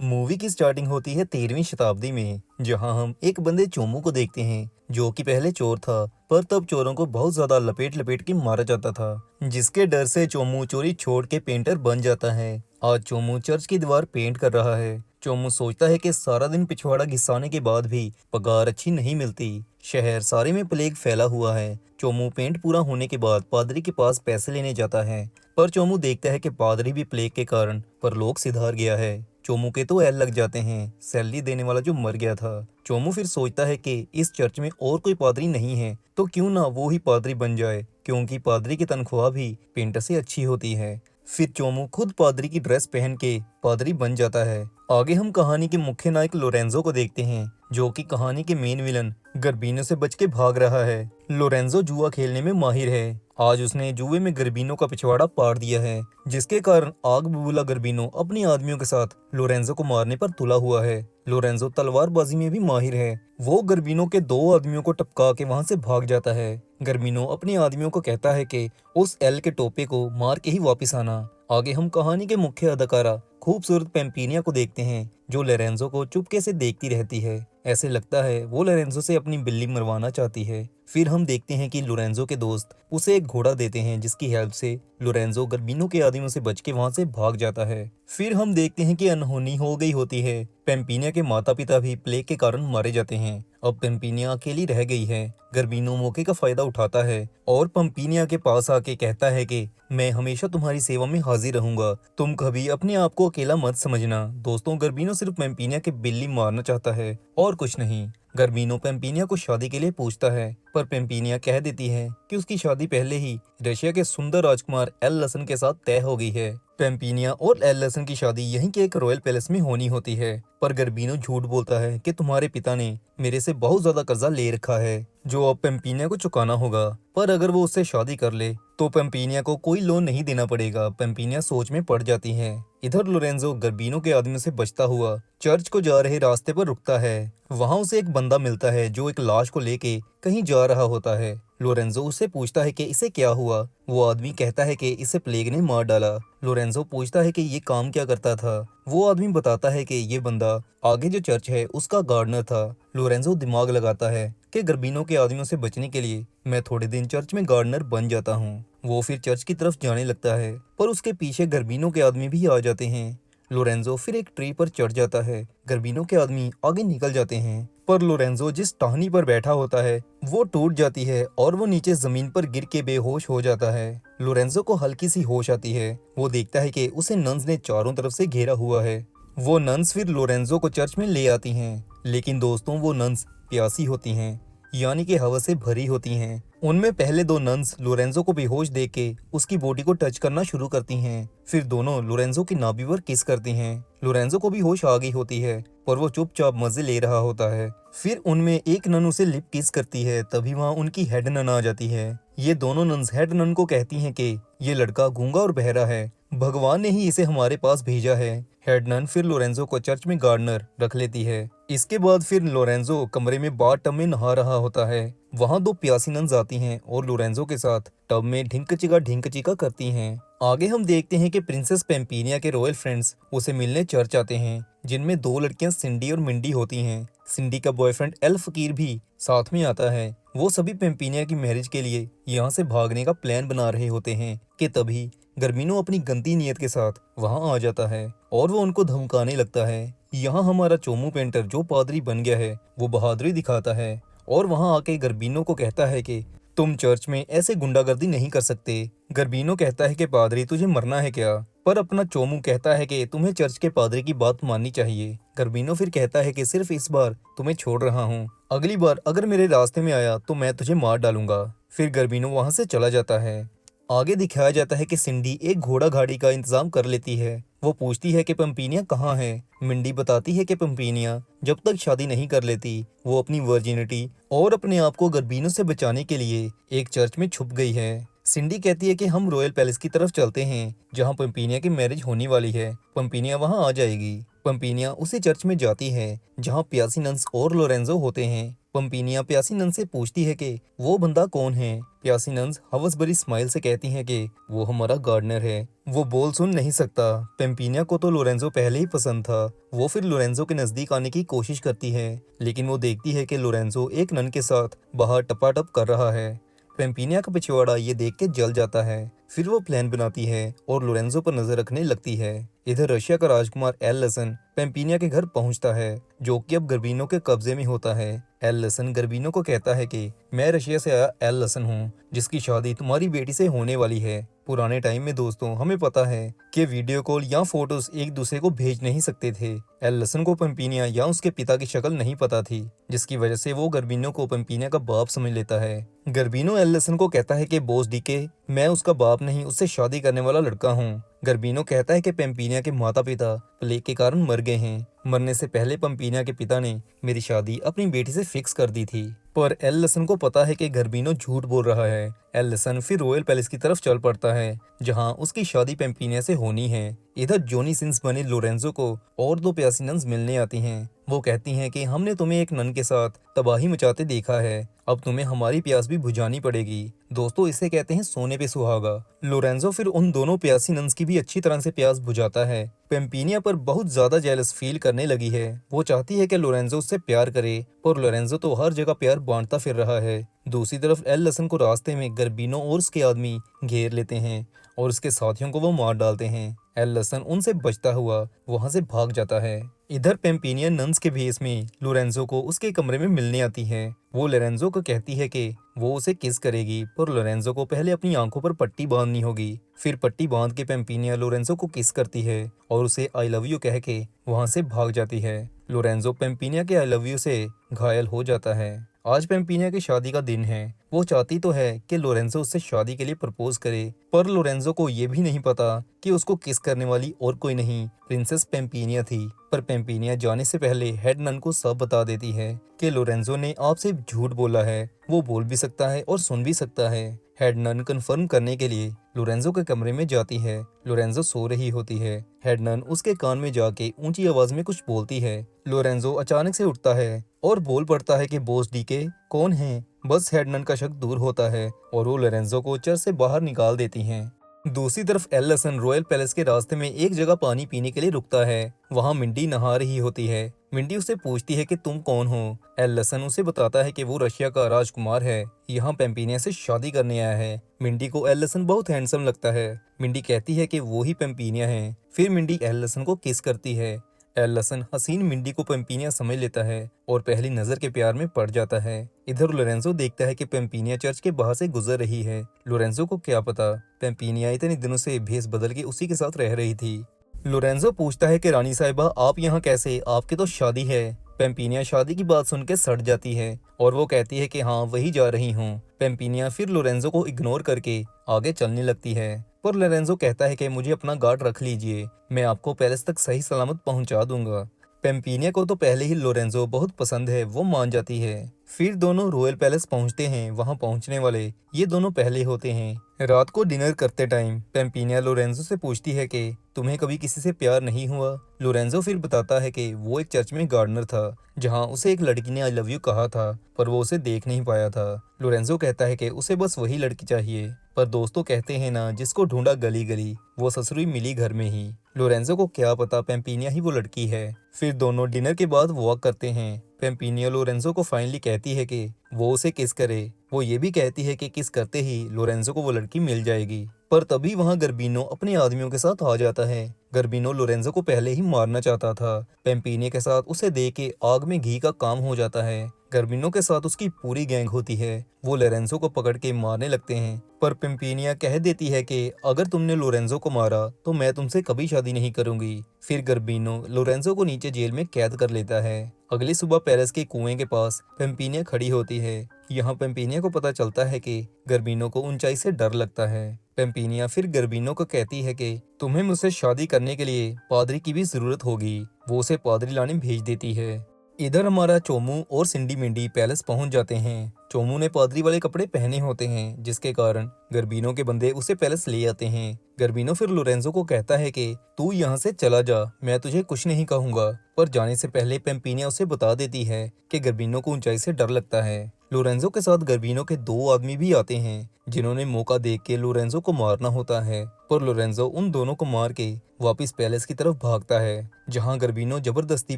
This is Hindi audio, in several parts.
मूवी की स्टार्टिंग होती है 13वीं शताब्दी में, जहां हम एक बंदे चोमू को देखते हैं जो कि पहले चोर था, पर तब चोरों को बहुत ज्यादा लपेट लपेट के मारा जाता था, जिसके डर से चोमू चोरी छोड़ के पेंटर बन जाता है। आज चोमू चर्च की दीवार पेंट कर रहा है। चोमू सोचता है कि सारा दिन पिछवाड़ा घिसाने के बाद भी पगार अच्छी नहीं मिलती। शहर सारे में प्लेग फैला हुआ है। चोमू पेंट पूरा होने के बाद पादरी के पास पैसे लेने जाता है, पर चोमू देखता है कि पादरी भी प्लेग के कारण परलोक सिधार गया है। चोमू के तो एल लग जाते हैं, सैलरी देने वाला जो मर गया था। चोमू फिर सोचता है कि इस चर्च में और कोई पादरी नहीं है, तो क्यों ना वो ही पादरी बन जाए, क्योंकि पादरी की तनख्वाह भी पेंटर से अच्छी होती है। फिर चोमू खुद पादरी की ड्रेस पहन के पादरी बन जाता है। आगे हम कहानी के मुख्य नायक लोरेंजो को देखते हैं, जो कि कहानी के मेन विलन गर्बिनो से बच के भाग रहा है। लोरेंजो जुआ खेलने में माहिर है। आज उसने जुए में गर्बिनो का पिछवाड़ा पाड़ दिया है, जिसके कारण आग बबूला गर्बिनो अपने आदमियों के साथ लोरेंजो को मारने पर तुला हुआ है। लोरेंजो तलवारबाजी में भी माहिर है। वो गर्बिनो के दो आदमियों को टपका के वहां से भाग जाता है। गर्बिनो अपने आदमियों को कहता है कि उस एल के टोपे को मार के ही वापिस आना। आगे हम कहानी के मुख्य अदाकारा खूबसूरत पेम्पिनिया को देखते हैं, जो लोरेंजो को चुपके से देखती रहती है। ऐसे लगता है वो लोरेंजो से अपनी बिल्ली मरवाना चाहती है। फिर हम देखते हैं कि लोरेंजो के दोस्त उसे एक घोड़ा देते हैं, जिसकी हेल्प से लोरेंजो गर्बिनो के आदमियों से बच के वहां से भाग जाता है। फिर हम देखते हैं कि अनहोनी हो गई होती है। पेम्पिनिया के माता पिता भी प्लेग के कारण मारे जाते हैं। अब पेम्पिनिया अकेली रह गई है। गर्बिनो मौके का फायदा उठाता है और पेम्पिनिया के पास आके कहता है कि मैं हमेशा तुम्हारी सेवा में हाजिर रहूंगा, तुम कभी अपने आप को अकेला मत समझना। दोस्तों, गर्बिनो सिर्फ पेम्पिनिया के बिल्ली मारना चाहता है और कुछ नहीं। गर्बिनो पेम्पिनिया को शादी के लिए पूछता है, पर पेम्पिनिया कह देती है कि उसकी शादी पहले ही रशिया के सुंदर राजकुमार एल लसन के साथ तय हो गई है। पेम्पिनिया और एल लसन की शादी यहीं के एक रॉयल पैलेस में होनी होती है, पर गर्बिनो झूठ बोलता है कि तुम्हारे पिता ने मेरे से बहुत ज्यादा कर्जा ले रखा है, जो अब पेम्पिनिया को चुकाना होगा। पर अगर वो उससे शादी कर ले तो पेम्पिनिया को कोई लोन नहीं देना पड़ेगा। पेम्पिनिया सोच में पड़ जाती है। इधर लोरेंजो गर्बिनो के आदमी से बचता हुआ चर्च को जा रहे रास्ते पर रुकता है। वहां उसे एक बंदा मिलता है जो एक लाश को लेके कहीं जा रहा होता है। लोरेंजो उससे पूछता है कि इसे क्या हुआ। वो आदमी कहता है कि इसे प्लेग ने मार डाला। लोरेंजो पूछता है कि ये काम क्या करता था। वो आदमी बताता है कि ये बंदा आगे जो चर्च है उसका गार्डनर था। लोरेंजो दिमाग लगाता है कि गर्बिनो के आदमियों से बचने के लिए मैं थोड़े दिन चर्च में गार्डनर बन जाता हूँ। वो फिर चर्च की तरफ जाने लगता है, पर उसके पीछे गर्बिनो के आदमी भी आ जाते हैं। लोरेंजो फिर एक ट्री पर चढ़ जाता है। गर्बिनो के आदमी आगे निकल जाते हैं, पर लोरेंजो जिस टहनी पर बैठा होता है वो टूट जाती है और वो नीचे जमीन पर गिर के बेहोश हो जाता है। लोरेंजो को हल्की सी होश आती है। वो देखता है कि उसे नन्स ने चारों तरफ से घेरा हुआ है। वो नन्स फिर लोरेंजो को चर्च में ले आती हैं, लेकिन दोस्तों वो नन्स प्यासी होती हैं, यानी कि हवा से भरी होती हैं। उनमें पहले दो नन्स लोरेंजो को बेहोश देख के उसकी बॉडी को टच करना शुरू करती हैं। फिर दोनों लोरेंजो की नाभि पर किस करती हैं। लोरेंजो को भी होश आ गई होती है, पर वो चुपचाप मजे ले रहा होता है। फिर उनमें एक नन उसे लिप किस करती है, तभी वहाँ उनकी हेड नन आ जाती है। ये दोनों नन्स हेड नन को कहती हैं कि ये लड़का गूंगा और बहरा है, भगवान ने ही इसे हमारे पास भेजा है। हेड नन फिर लोरेंजो को चर्च में गार्डनर रख लेती है। इसके बाद फिर लोरेंजो कमरे में बाथ टब में नहा रहा होता है। वहाँ दो प्यासी नन्स आती हैं और लोरेंजो के साथ टब में ढिंक चिका करती हैं। आगे हम देखते हैं कि प्रिंसेस पेम्पिनिया के रॉयल फ्रेंड्स उसे मिलने चर्च आते हैं, जिनमें दो लड़कियां सिंडी और मिंडी होती हैं। सिंडी का बॉयफ्रेंड एल फकीर भी साथ में आता है। वो सभी पेम्पिनिया की मैरिज के लिए यहाँ से भागने का प्लान बना रहे होते हैं कि तभी गर्बिनो अपनी गंदी नीयत के साथ वहाँ आ जाता है और वो उनको धमकाने लगता है। यहाँ हमारा चोमू पेंटर जो पादरी बन गया है वो बहादुरी दिखाता है और वहाँ आके गर्बिनो को कहता है कि तुम चर्च में ऐसे गुंडागर्दी नहीं कर सकते। गर्बिनो कहता है कि पादरी तुझे मरना है क्या, पर अपना चोमू कहता है कि तुम्हें चर्च के पादरी की बात माननी चाहिए। गर्बिनो फिर कहता है कि सिर्फ इस बार तुम्हें छोड़ रहा हूँ, अगली बार अगर मेरे रास्ते में आया तो मैं तुझे मार डालूंगा। फिर गर्बिनो वहां से चला जाता है। आगे दिखाया जाता है कि सिंडी एक घोड़ा गाड़ी का इंतजाम कर लेती है। वो पूछती है कि पंपीनिया कहाँ है। मिंडी बताती है कि पंपीनिया जब तक शादी नहीं कर लेती वो अपनी वर्जिनिटी और अपने आप को गर्बिनो से बचाने के लिए एक चर्च में छुप गई है। सिंडी कहती है कि हम रॉयल पैलेस की तरफ चलते हैं, जहाँ पंपीनिया की मैरिज होने वाली है। पंपीनिया वहाँ आ जाएगी। पंपीनिया उसी चर्च में जाती है जहाँ प्यासी नन्स और लोरेंजो होते हैं। पंपीनिया प्यासी नंस से पूछती है कि वो बंदा कौन है। प्यासी नंस हवस भरी स्माइल से कहती है कि वो हमारा गार्डनर है। वो बोल सुन नहीं सकता। पेम्पिनिया को तो लोरेंजो पहले ही पसंद था। वो फिर लोरेंजो के नजदीक आने की कोशिश करती है, लेकिन वो देखती है कि लोरेंजो एक नन के साथ बाहर टपाटप कर रहा है। पेम्पिनिया का पिछवाड़ा ये देख के जल जाता है। फिर वो प्लान बनाती है और लोरेंजो पर नजर रखने लगती है। इधर रशिया का राजकुमार एल लसन पेम्पिनिया के घर पहुंचता है, जो कि अब गर्बिनो के कब्जे में होता है। एल लसन गर्बिनो को कहता है कि मैं रशिया से आया एल लसन हूँ, जिसकी शादी तुम्हारी बेटी से होने वाली है। पुराने टाइम में दोस्तों हमें पता है कि वीडियो कॉल या फोटोज एक दूसरे को भेज नहीं सकते थे। एल लसन को पेम्पिनिया या उसके पिता की शक्ल नहीं पता थी, जिसकी वजह से वो गर्बिनो को पेम्पिनिया का बाप समझ लेता है। गर्बिनो एल लसन को कहता है कि बॉस डीके, मैं उसका बाप नहीं, उससे शादी करने वाला लड़का हूँ। गर्बिनो कहता है कि पेम्पिनिया के माता पिता प्लेग के कारण मर गए हैं। मरने से पहले पेम्पिनिया के पिता ने मेरी शादी अपनी बेटी से फिक्स कर दी थी। पर एल लसन को पता है कि गर्बिनो झूठ बोल रहा है। एल लसन फिर रॉयल पैलेस की तरफ चल पड़ता है, जहां उसकी शादी पेम्पिनिया से होनी है। इधर जोनी सिंस बने लोरेंजो को और दो प्यासी नन्स मिलने आती हैं। वो कहती हैं कि हमने तुम्हें एक नन के साथ तबाही मचाते देखा है, अब तुम्हें हमारी प्यास भी बुझानी पड़ेगी। दोस्तों इसे कहते हैं सोने पे सुहागा। लोरेंजो फिर उन दोनों प्यासी नन्स की भी अच्छी तरह से प्यास बुझाता है। पेम्पिनिया पर बहुत ज्यादा जेलस फील करने लगी है। वो चाहती है कि लोरेंजो उससे प्यार करे, पर लोरेंजो तो हर जगह प्यार बांटता फिर रहा है। दूसरी तरफ एल लसन को रास्ते में गर्बिनो और उसके आदमी घेर लेते हैं और उसके साथियों को वो मार डालते हैं। एल लसन उनसे बचता हुआ वहां से भाग जाता है। इधर पेम्पिनिया नन्स के भेस में लोरेंजो को उसके कमरे में मिलने आती है। वो लोरेंजो को कहती है कि वो उसे किस करेगी, पर लोरेंजो को पहले अपनी आंखों पर पट्टी बांधनी होगी। फिर पट्टी बांध के पेम्पिनिया लोरेंजो को किस करती है और उसे आई लव यू कह के वहां से भाग जाती है। लोरेंजो पेम्पिनिया के आई लव यू से घायल हो जाता है। आज पेम्पिनिया की शादी का दिन है। वो चाहती तो है कि लोरेंजो उससे शादी के लिए प्रपोज करे, पर लोरेंजो को ये भी नहीं पता कि उसको किस करने वाली और कोई नहीं प्रिंसेस पेम्पिनिया थी। पर पेम्पिनिया जाने से पहले हेड नन को सब बता देती है कि लोरेंजो ने आपसे झूठ बोला है। वो बोल भी सकता है और सुन भी सकता है। हेड नन कंफर्म करने के लिए लोरेंजो के कमरे में जाती है। लोरेंजो सो रही होती है। हेड नन उसके कान में जाके ऊंची आवाज में कुछ बोलती है। लोरेंजो अचानक से उठता है और बोल पड़ता है कि बॉस डीके कौन है। बस हेड नन का शक दूर होता है और वो लोरेंजो को चर्च से बाहर निकाल देती हैं। दूसरी तरफ एल लसन रॉयल पैलेस के रास्ते में एक जगह पानी पीने के लिए रुकता है। वहाँ मिंडी नहा रही होती है। मिंडी उससे पूछती है कि तुम कौन हो। एल लसन उसे बताता है कि वो रशिया का राजकुमार है, यहाँ पेम्पिनिया से शादी करने आया है। मिंडी को एल लसन बहुत हैंडसम लगता है। मिंडी कहती है कि वो ही पेम्पिनिया है। फिर मिंडी एल लसन को किस करती है। एल लसन हसीन मिंडी को पेम्पिनिया समझ लेता है और पहली नजर के प्यार में पड़ जाता है। इधर लोरेंजो देखता है कि पेम्पिनिया चर्च के बाहर से गुजर रही है। लोरेंजो को क्या पता पेम्पिनिया इतने दिनों से भेस बदल के उसी के साथ रह रही थी। लोरेंजो पूछता है कि रानी साहिबा आप यहाँ कैसे, आपकी तो शादी है। पेम्पिनिया शादी की बात सुन के सड़ जाती है और वो कहती है कि हाँ वही जा रही हूँ। पेम्पिनिया फिर लोरेंजो को इग्नोर करके आगे चलने लगती है, पर लोरेंजो कहता है कि मुझे अपना गार्ड रख लीजिए, मैं आपको पैलेस तक सही सलामत पहुंचा दूंगा। पेम्पिनिया को तो पहले ही लोरेंजो बहुत पसंद है, वो मान जाती है। फिर दोनों रॉयल पैलेस पहुंचते हैं। वहां पहुंचने वाले ये दोनों पहले होते हैं। रात को डिनर करते टाइम पेम्पिनिया लोरेंजो से पूछती है कि तुम्हें कभी किसी से प्यार नहीं हुआ। लोरेंजो फिर बताता है कि वो एक चर्च में गार्डनर था, जहां उसे एक लड़की ने आई लव यू कहा था, पर वो उसे देख नहीं पाया था। लोरेंजो कहता है कि उसे बस वही लड़की चाहिए, पर दोस्तों कहते हैं ना, जिसको ढूंढा गली गली वो ससुरी मिली घर में ही। लोरेंजो को क्या पता पेम्पिनिया ही वो लड़की है। फिर दोनों डिनर के बाद वॉक करते हैं। पेम्पिनिया लोरेंजो को फाइनली कहती है कि वो उसे किस करे। वो ये भी कहती है कि किस करते ही लोरेंजो को वो लड़की मिल जाएगी। पर तभी वहां गर्बिनो अपने आदमियों के साथ आ जाता है। गर्बिनो लोरेंजो को पहले ही मारना चाहता था। पेम्पिनिया के साथ उसे देख के आग में घी का काम हो जाता है। गर्बिनो के साथ उसकी पूरी गैंग होती है। वो लोरेंजो को पकड़ के मारने लगते हैं, पर पेम्पिनिया कह देती है कि अगर तुमने लोरेंजो को मारा तो मैं तुमसे कभी शादी नहीं करूंगी। फिर गर्बिनो लोरेंजो को नीचे जेल में कैद कर लेता है। अगली सुबह पैलेस के कुएं के पास पेम्पिनिया खड़ी होती है। यहाँ पेम्पिनिया को पता चलता है कि गर्बिनो को ऊंचाई से डर लगता है। पेम्पिनिया फिर गर्बिनो को कहती है कि तुम्हें मुझसे शादी करने के लिए पादरी की भी जरूरत होगी। वो उसे पादरी लाने भेज देती है। इधर हमारा चोमू और सिंडी मिंडी पैलेस पहुंच जाते हैं। चोमू ने पादरी वाले कपड़े पहने होते हैं, जिसके कारण गर्बिनो के बंदे उसे पैलेस ले आते हैं। गर्बिनो फिर लोरेंजो को कहता है कि तू यहाँ से चला जा, मैं तुझे कुछ नहीं कहूंगा। पर जाने से पहले पेम्पिनिया उसे बता देती है कि गर्बिनो को ऊंचाई से डर लगता है। लोरेंजो के साथ गर्बिनो के 2 आदमी भी आते हैं, जिन्होंने मौका देख के लोरेंजो को मारना होता है। पर लोरेंजो उन दोनों को मार के वापस पैलेस की तरफ भागता है, जहां गर्बिनो जबरदस्ती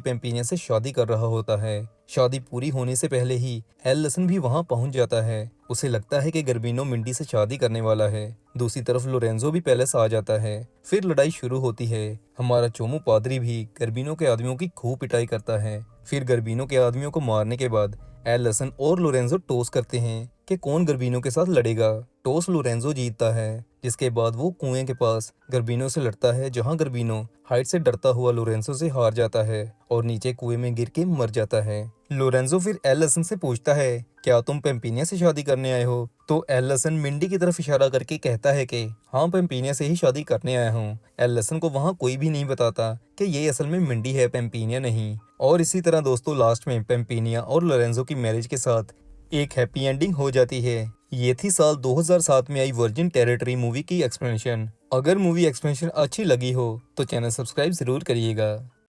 पेम्पिनिया से शादी कर रहा होता है। शादी पूरी होने से पहले ही एल लसन भी वहां पहुंच जाता है। उसे लगता है कि गर्बिनो मिंडी से शादी करने वाला है। दूसरी तरफ लोरेंजो भी पैलेस आ जाता है। फिर लड़ाई शुरू होती है। हमारा चोमू पादरी भी गर्बिनो के आदमियों की खूब पिटाई करता है। फिर गर्बिनो के आदमियों को मारने के बाद एल लसन और लोरेंजो टॉस करते हैं कि कौन गर्बिनो के साथ लड़ेगा। टॉस लोरेंजो जीतता है, जिसके बाद वो कुएं के पास गर्बिनो से लड़ता है, जहां गर्बिनो हाइट से डरता हुआ लोरेंजो से हार जाता है और नीचे कुएं में गिर के मर जाता है। लोरेंजो फिर एल लसन से पूछता है, क्या तुम पेम्पिनिया से शादी करने आए हो? तो एल लसन मिंडी की तरफ इशारा करके कहता है कि हाँ, पेम्पिनिया से ही शादी करने आया हूँ। एल लसन को वहाँ कोई भी नहीं बताता कि ये असल में मिंडी है, पेम्पिनिया नहीं। और इसी तरह दोस्तों लास्ट में पेम्पिनिया और लोरेंजो की मैरिज के साथ एक हैप्पी एंडिंग हो जाती है। ये थी साल 2007 में आई वर्जिन टेरिटरी मूवी की एक्सप्लेनेशन। अगर मूवी एक्सप्लेनेशन अच्छी लगी हो तो चैनल सब्सक्राइब जरूर करिएगा।